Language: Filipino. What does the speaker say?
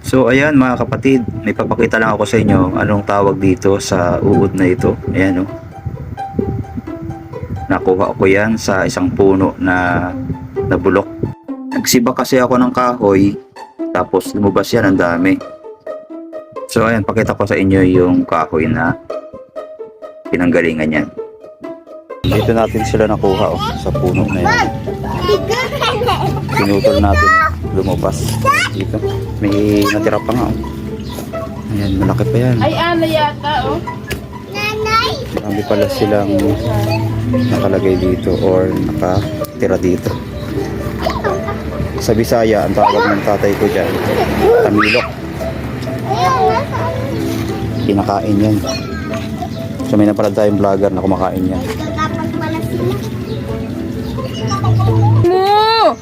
So ayan mga kapatid, may papakita lang ako sa inyo anong tawag dito sa uod na ito. Ayan oh. Nakuha ko yan sa isang puno na bulok. Nagsiba kasi ako ng kahoy, tapos lumabas yan ang dami. So ayan, pakita ko sa inyo yung kahoy na pinanggalingan yan. Dito natin sila nakuha oh, sa puno na yan. Pinutol natin, lumabas dito. May natira pa nga oh. Ayan, malaki pa yan. Ay, ano yata, oh. Marami pala silang nakalagay dito or nakatira dito. Sa Bisaya, ang tawag ng tatay ko dyan, tamilok. Kinakain yan. So may napalad tayong vlogger na kumakain yan. Mo!